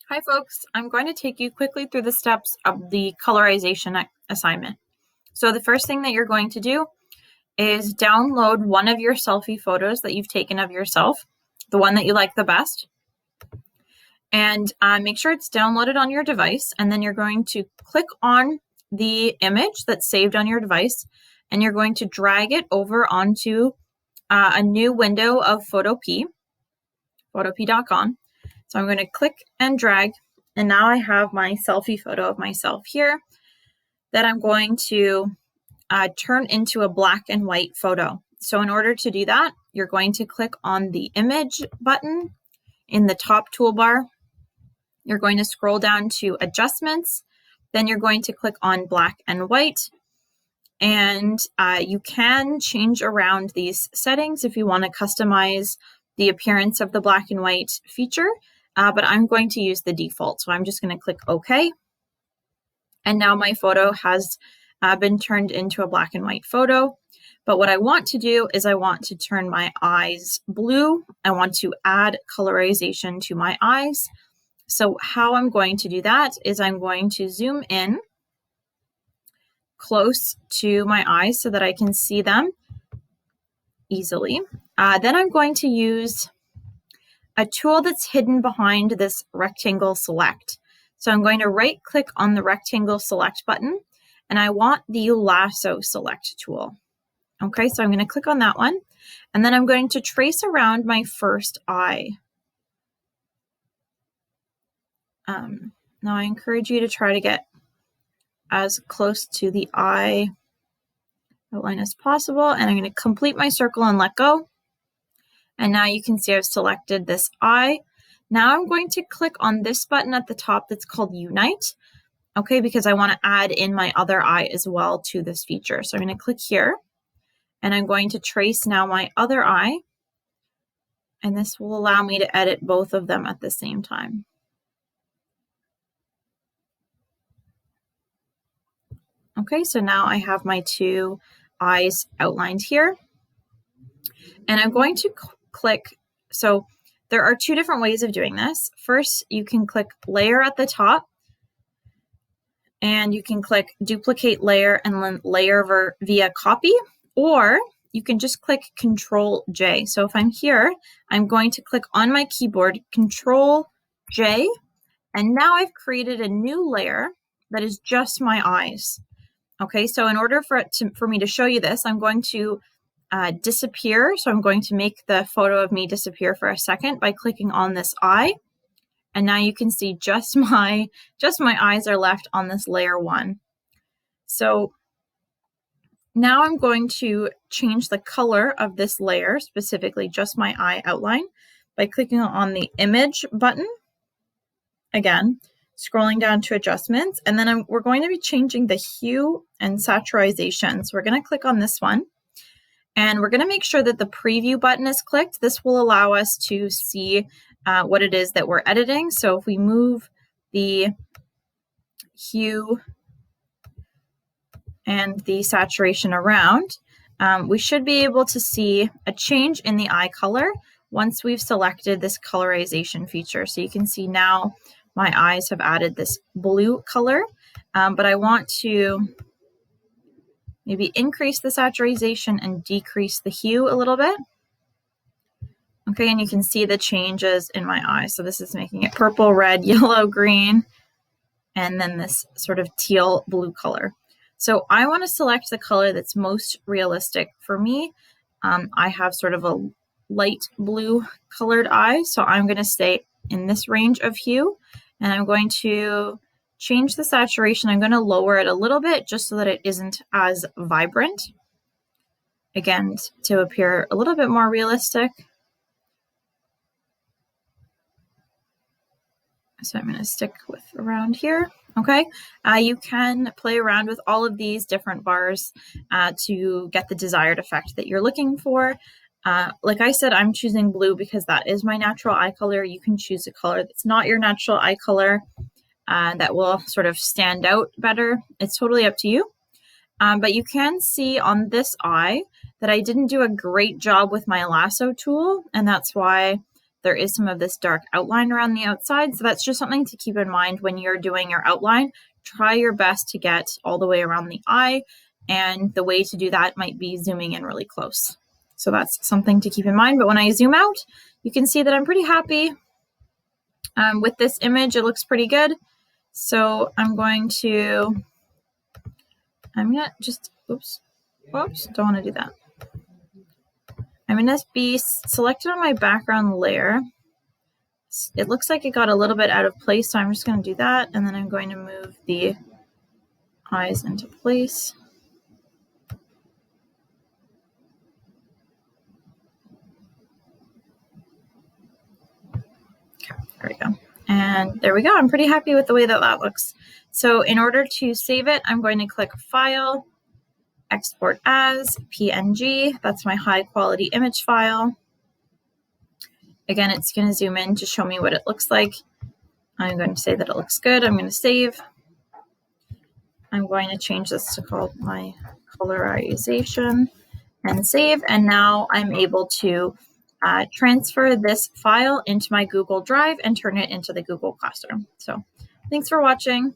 Hi folks, I'm going to take you quickly through the steps of the colorization assignment. So the first thing that you're going to do is download one of your selfie photos that you've taken of yourself, the one that you like the best, and make sure it's downloaded on your device, and then you're going to click on the image that's saved on your device, and you're going to drag it over onto a new window of photop.com. So I'm going to click and drag, and now I have my selfie photo of myself here that I'm going to turn into a black and white photo. So in order to do that, you're going to click on the image button in the top toolbar. You're going to scroll down to adjustments. Then you're going to click on black and white. And you can change around these settings if you want to customize the appearance of the black and white feature. But I'm going to use the default. So I'm just going to click OK. And now my photo has been turned into a black and white photo. But what I want to do is I want to turn my eyes blue. I want to add colorization to my eyes. So how I'm going to do that is I'm going to zoom in close to my eyes so that I can see them easily. Then I'm going to use a tool that's hidden behind this rectangle select. So I'm going to right click on the rectangle select button, and I want the lasso select tool. Okay, so I'm going to click on that one, and then I'm going to trace around my first eye. Now I encourage you to try to get as close to the eye outline as possible, and I'm going to complete my circle and let go. And now you can see I've selected this eye. Now I'm going to click on this button at the top that's called Unite, okay, because I want to add in my other eye as well to this feature. So I'm going to click here, and I'm going to trace now my other eye, and this will allow me to edit both of them at the same time. Okay, so now I have my two eyes outlined here, and I'm going to click. So there are two different ways of doing this. First, you can click layer at the top, and you can click duplicate layer and then layer via copy, or you can just click Control J. So if I'm here, I'm going to click on my keyboard, Control J, and now I've created a new layer that is just my eyes. Okay, so in order for me to show you this, I'm going to disappear. So I'm going to make the photo of me disappear for a second by clicking on this eye. And now you can see just my eyes are left on this layer one. So now I'm going to change the color of this layer, specifically just my eye outline, by clicking on the image button. Again, scrolling down to adjustments, and then we're going to be changing the hue and saturation. So we're going to click on this one. And we're going to make sure that the preview button is clicked. This will allow us to see what it is that we're editing. So if we move the hue and the saturation around, we should be able to see a change in the eye color once we've selected this colorization feature. So you can see now my eyes have added this blue color, but I want to maybe increase the saturation and decrease the hue a little bit. Okay, and you can see the changes in my eyes. So this is making it purple, red, yellow, green, and then this sort of teal blue color. So I want to select the color that's most realistic for me. I have sort of a light blue colored eye, so I'm going to stay in this range of hue, and I'm going to change the saturation. I'm going to lower it a little bit just so that it isn't as vibrant. Again, to appear a little bit more realistic. So I'm going to stick with around here. Okay, you can play around with all of these different bars to get the desired effect that you're looking for. Like I said, I'm choosing blue because that is my natural eye color. You can choose a color that's not your natural eye color that will sort of stand out better. It's totally up to you. But you can see on this eye that I didn't do a great job with my lasso tool, and that's why there is some of this dark outline around the outside. So that's just something to keep in mind when you're doing your outline. Try your best to get all the way around the eye, and the way to do that might be zooming in really close. So that's something to keep in mind. But when I zoom out, you can see that I'm pretty happy with this image. It looks pretty good. So I'm gonna just, oops, don't want to do that. I'm gonna be selected on my background layer. It looks like it got a little bit out of place, so I'm just gonna do that, and then I'm going to move the eyes into place. Okay, there we go. And there we go. I'm pretty happy with the way that that looks. So in order to save it, I'm going to click File, Export as PNG. That's my high quality image file. Again, it's going to zoom in to show me what it looks like. I'm going to say that it looks good. I'm going to save. I'm going to change this to call my Colourization and save. And now I'm able to transfer this file into my Google Drive and turn it into the Google Classroom. So thanks for watching.